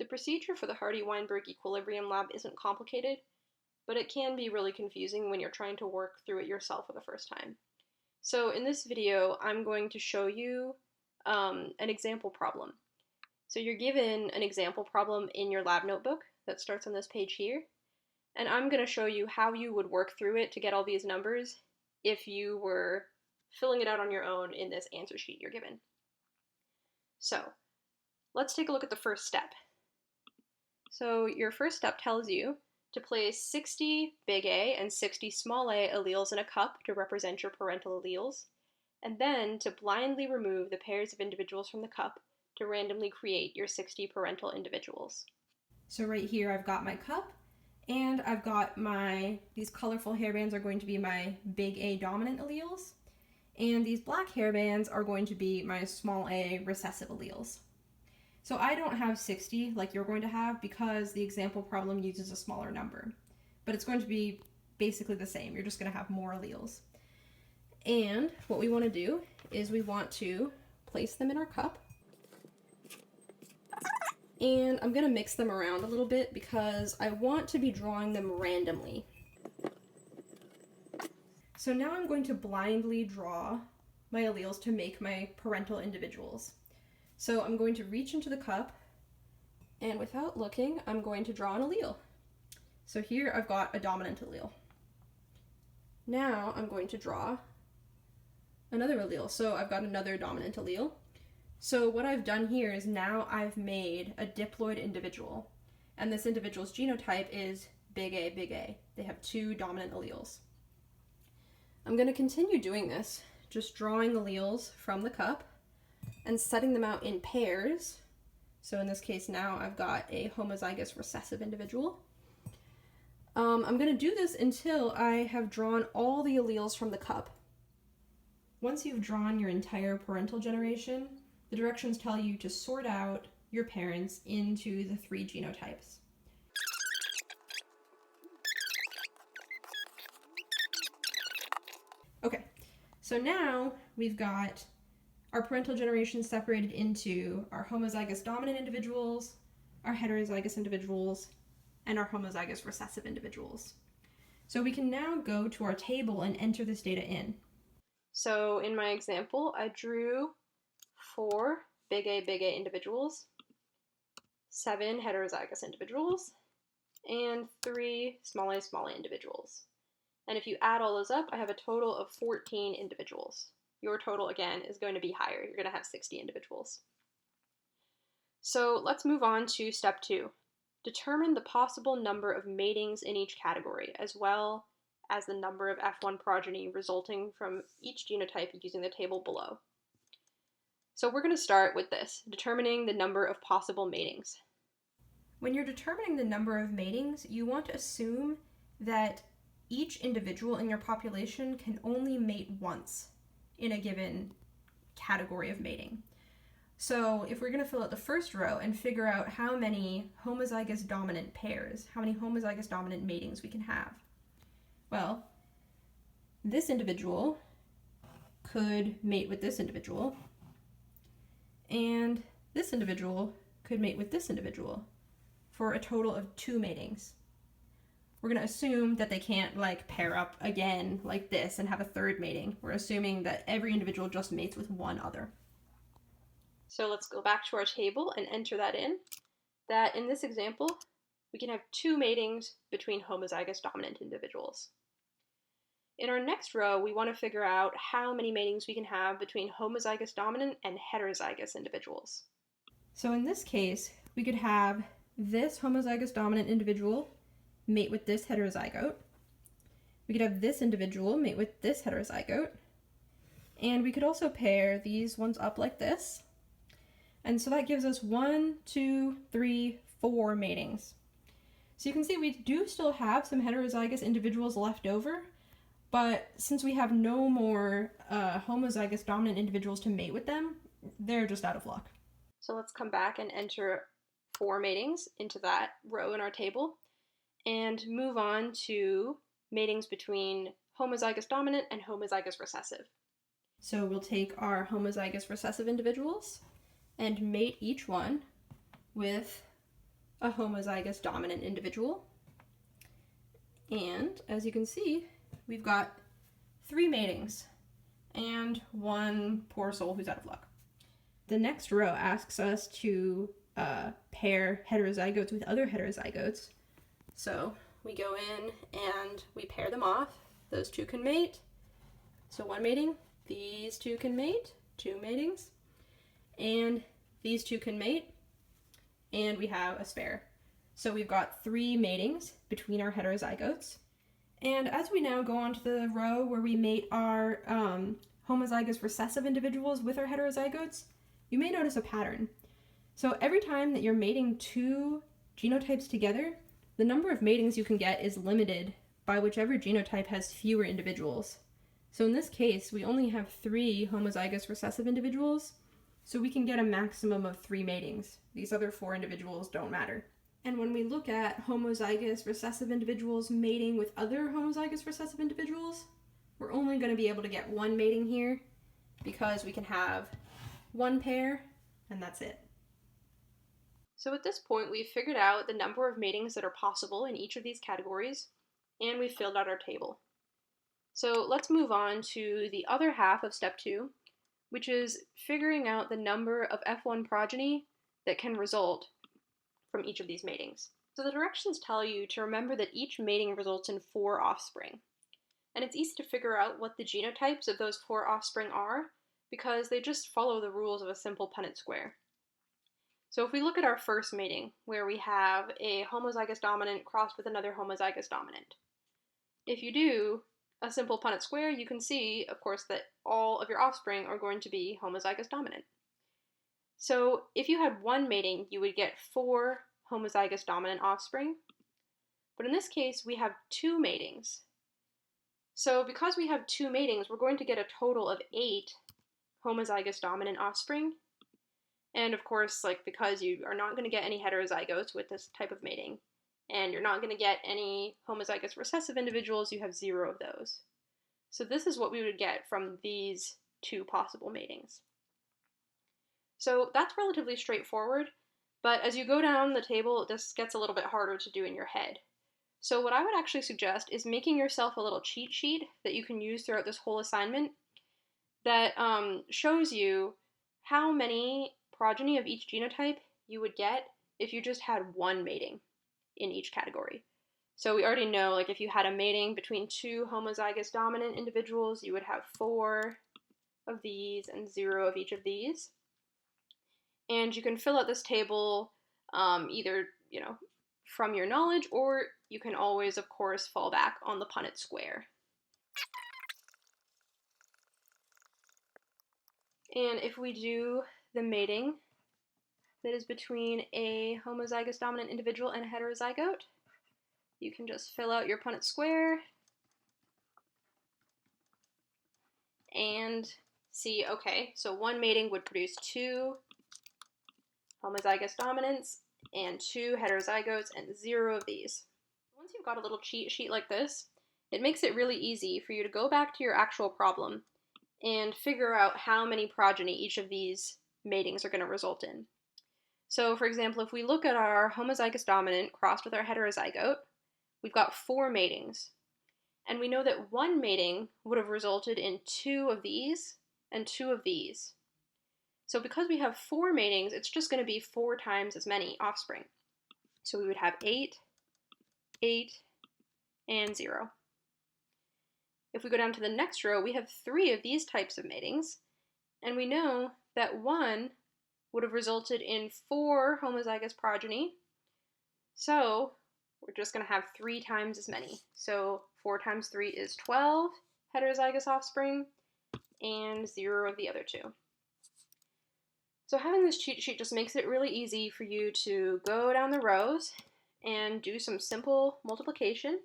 The procedure for the Hardy-Weinberg equilibrium lab isn't complicated, but it can be really confusing when you're trying to work through it yourself for the first time. So in this video, I'm going to show you an example problem. So you're given an example problem in your lab notebook that starts on this page here, and I'm going to show you how you would work through it to get all these numbers if you were filling it out on your own in this answer sheet you're given. So let's take a look at the first step. So your first step tells you to place 60 big A and 60 small a alleles in a cup to represent your parental alleles, and then to blindly remove the pairs of individuals from the cup to randomly create your 60 parental individuals. So right here I've got my cup, and I've got these colorful hairbands are going to be my big A dominant alleles, and these black hairbands are going to be my small a recessive alleles. So I don't have 60 like you're going to have because the example problem uses a smaller number, but it's going to be basically the same. You're just going to have more alleles. And what we want to do is we want to place them in our cup. And I'm going to mix them around a little bit because I want to be drawing them randomly. So now I'm going to blindly draw my alleles to make my parental individuals. So I'm going to reach into the cup, and without looking, I'm going to draw an allele. So here I've got a dominant allele. Now I'm going to draw another allele. So I've got another dominant allele. So what I've done here is now I've made a diploid individual, and this individual's genotype is big A, big A. They have two dominant alleles. I'm going to continue doing this, just drawing alleles from the cup and setting them out in pairs. So in this case now I've got a homozygous recessive individual. I'm going to do this until I have drawn all the alleles from the cup. Once you've drawn your entire parental generation, the directions tell you to sort out your parents into the three genotypes. Okay, so now we've got our parental generation separated into our homozygous dominant individuals, our heterozygous individuals, and our homozygous recessive individuals. So we can now go to our table and enter this data in. So in my example, I drew 4 big A individuals, 7 heterozygous individuals, and 3 small a individuals. And if you add all those up, I have a total of 14 individuals. Your total, again, is going to be higher. You're going to have 60 individuals. So let's move on to step 2. Determine the possible number of matings in each category, as well as the number of F1 progeny resulting from each genotype using the table below. So we're going to start with this, determining the number of possible matings. When you're determining the number of matings, you want to assume that each individual in your population can only mate once in a given category of mating. So if we're going to fill out the first row and figure out how many homozygous dominant pairs, how many homozygous dominant matings we can have, well, this individual could mate with this individual, and this individual could mate with this individual for a total of 2 matings. We're going to assume that they can't pair up again like this and have a third mating. We're assuming that every individual just mates with one other. So let's go back to our table and enter that in. That in this example, we can have 2 matings between homozygous dominant individuals. In our next row, we want to figure out how many matings we can have between homozygous dominant and heterozygous individuals. So in this case, we could have this homozygous dominant individual mate with this heterozygote. We could have this individual mate with this heterozygote. And we could also pair these ones up like this. And so that gives us 1, 2, 3, 4 matings. So you can see we do still have some heterozygous individuals left over, but since we have no more homozygous dominant individuals to mate with them, they're just out of luck. So let's come back and enter 4 matings into that row in our table, and move on to matings between homozygous dominant and homozygous recessive. So we'll take our homozygous recessive individuals and mate each one with a homozygous dominant individual. And as you can see, we've got 3 matings and 1 poor soul who's out of luck. The next row asks us to pair heterozygotes with other heterozygotes. So we go in and we pair them off. Those 2 can mate. So 1 mating, these 2 can mate, 2 matings, and these 2 can mate, and we have a spare. So we've got 3 matings between our heterozygotes. And as we now go on to the row where we mate our homozygous recessive individuals with our heterozygotes, you may notice a pattern. So every time that you're mating 2 genotypes together, the number of matings you can get is limited by whichever genotype has fewer individuals. So in this case, we only have 3 homozygous recessive individuals, so we can get a maximum of 3 matings. These other 4 individuals don't matter. And when we look at homozygous recessive individuals mating with other homozygous recessive individuals, we're only going to be able to get 1 mating here because we can have 1 pair and that's it. So at this point, we've figured out the number of matings that are possible in each of these categories, and we've filled out our table. So let's move on to the other half of step 2, which is figuring out the number of F1 progeny that can result from each of these matings. So the directions tell you to remember that each mating results in 4 offspring. And it's easy to figure out what the genotypes of those 4 offspring are because they just follow the rules of a simple Punnett square. So if we look at our first mating, where we have a homozygous dominant crossed with another homozygous dominant, if you do a simple Punnett square, you can see, of course, that all of your offspring are going to be homozygous dominant. So if you had 1 mating, you would get 4 homozygous dominant offspring. But in this case, we have 2 matings. So because we have 2 matings, we're going to get a total of 8 homozygous dominant offspring. And of course, because you are not going to get any heterozygotes with this type of mating, and you're not going to get any homozygous recessive individuals, you have 0 of those. So this is what we would get from these 2 possible matings. So that's relatively straightforward, but as you go down the table, this gets a little bit harder to do in your head. So what I would actually suggest is making yourself a little cheat sheet that you can use throughout this whole assignment that shows you how many progeny of each genotype you would get if you just had 1 mating in each category. So we already know, if you had a mating between 2 homozygous dominant individuals, you would have 4 of these and 0 of each of these. And you can fill out this table either, from your knowledge, or you can always, of course, fall back on the Punnett square. And if we do the mating that is between a homozygous dominant individual and a heterozygote, you can just fill out your Punnett square and see, okay, so 1 mating would produce 2 homozygous dominants and 2 heterozygotes and 0 of these. Once you've got a little cheat sheet like this, it makes it really easy for you to go back to your actual problem and figure out how many progeny each of these matings are going to result in. So for example, if we look at our homozygous dominant crossed with our heterozygote, we've got 4 matings. And we know that 1 mating would have resulted in 2 of these and 2 of these. So because we have 4 matings, it's just going to be 4 times as many offspring. So we would have 8, 8, and 0. If we go down to the next row, we have 3 of these types of matings, and we know that 1 would have resulted in 4 homozygous progeny, so we're just going to have 3 times as many. So 4 times 3 is 12 heterozygous offspring, and 0 of the other 2. So having this cheat sheet just makes it really easy for you to go down the rows and do some simple multiplication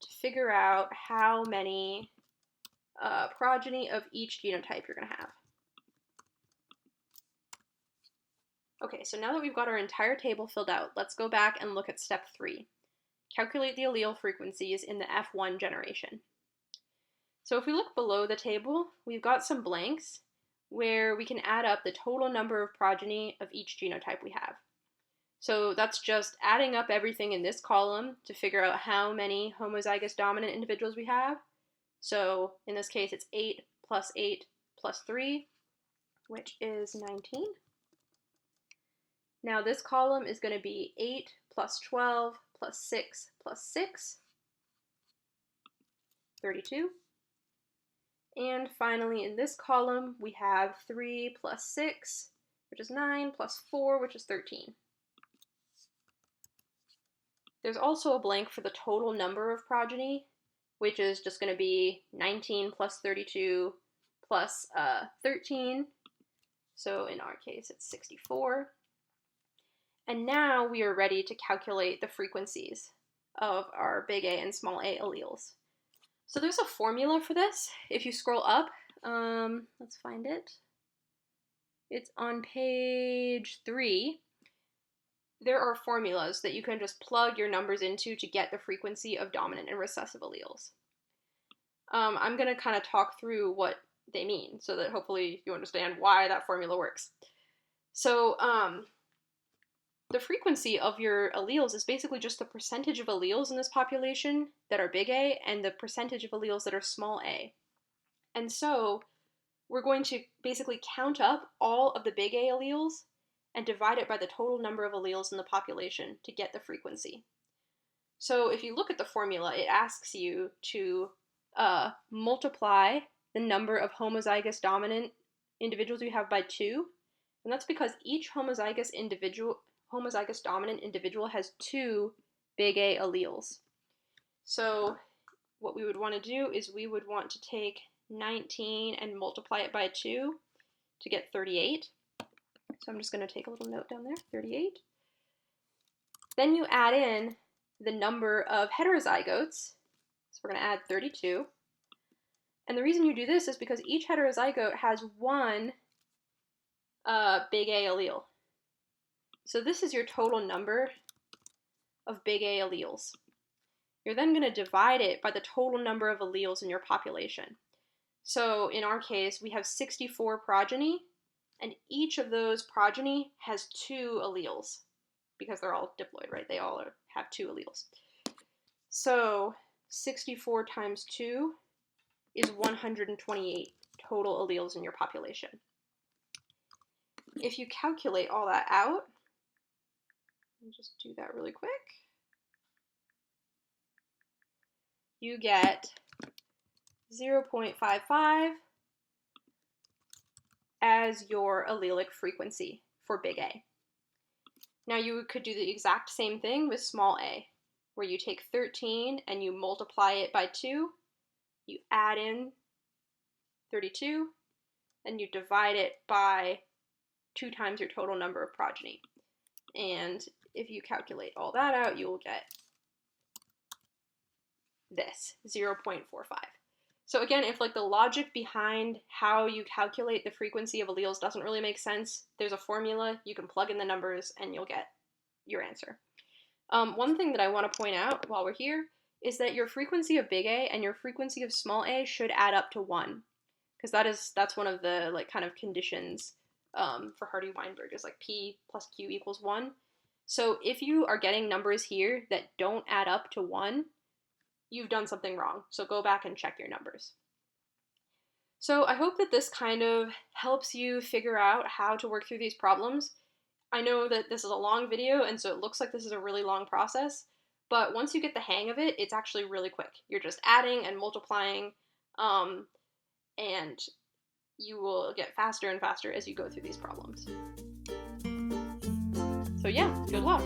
to figure out how many progeny of each genotype you're going to have. Okay, so now that we've got our entire table filled out, let's go back and look at step 3. Calculate the allele frequencies in the F1 generation. So if we look below the table, we've got some blanks where we can add up the total number of progeny of each genotype we have. So that's just adding up everything in this column to figure out how many homozygous dominant individuals we have. So in this case, it's 8 plus 8 plus 3, which is 19. Now this column is going to be 8 plus 12 plus 6 plus 6, 32. And finally, in this column, we have 3 plus 6, which is 9, plus 4, which is 13. There's also a blank for the total number of progeny, which is just going to be 19 plus 32 plus 13. So in our case, it's 64. And now we are ready to calculate the frequencies of our big A and small a alleles. So there's a formula for this. If you scroll up, let's find it. It's on page 3. There are formulas that you can just plug your numbers into to get the frequency of dominant and recessive alleles. I'm going to kind of talk through what they mean so that hopefully you understand why that formula works. So the frequency of your alleles is basically just the percentage of alleles in this population that are big A and the percentage of alleles that are small a. And so we're going to basically count up all of the big A alleles and divide it by the total number of alleles in the population to get the frequency. So if you look at the formula, it asks you to multiply the number of homozygous dominant individuals you have by 2, and that's because each homozygous dominant individual has 2 big A alleles. So what we would want to do is we would want to take 19 and multiply it by 2 to get 38. So I'm just going to take a little note down there, 38. Then you add in the number of heterozygotes. So we're going to add 32. And the reason you do this is because each heterozygote has 1 big A allele. So this is your total number of big A alleles. You're then going to divide it by the total number of alleles in your population. So in our case, we have 64 progeny, and each of those progeny has 2 alleles because they're all diploid, right? They all have 2 alleles. So 64 times 2 is 128 total alleles in your population. If you calculate all that out, let me just do that really quick. You get 0.55 as your allelic frequency for big A. Now you could do the exact same thing with small a, where you take 13 and you multiply it by 2, you add in 32, and you divide it by 2 times your total number of progeny. And if you calculate all that out, you will get this, 0.45. So again, if like the logic behind how you calculate the frequency of alleles doesn't really make sense, there's a formula, you can plug in the numbers and you'll get your answer. One thing that I want to point out while we're here is that your frequency of big A and your frequency of small a should add up to 1, because that's one of the like kind of conditions for Hardy-Weinberg, is like P plus Q equals 1. So if you are getting numbers here that don't add up to 1, you've done something wrong. So go back and check your numbers. So I hope that this kind of helps you figure out how to work through these problems. I know that this is a long video, and so it looks like this is a really long process, but once you get the hang of it, it's actually really quick. You're just adding and multiplying, and you will get faster and faster as you go through these problems. So yeah, good luck.